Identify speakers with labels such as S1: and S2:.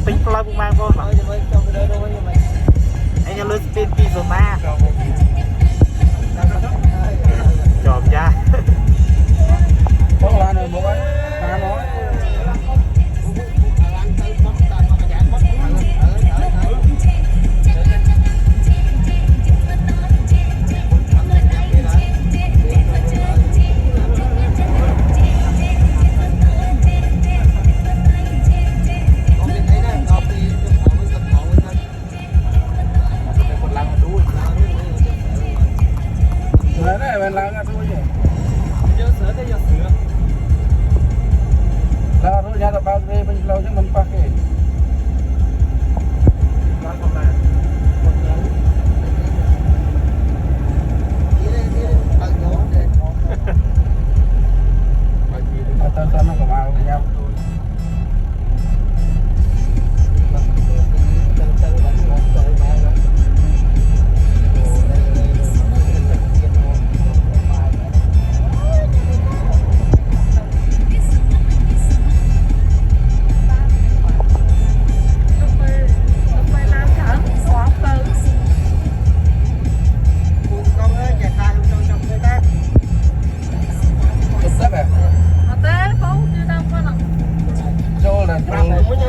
S1: pin plug cũng mang vô mà anh nhớ lướt pin pin rồi mà chọn ra
S2: có là này một cái ta nói bên làng á thôi là thôi nhà ta bao nhiêu bên lâu chứ mình pakai atau sana ke mau nyam Hãy subscribe cho kênh Ghiền Mì Gõ để không bỏ lỡ những video hấp dẫn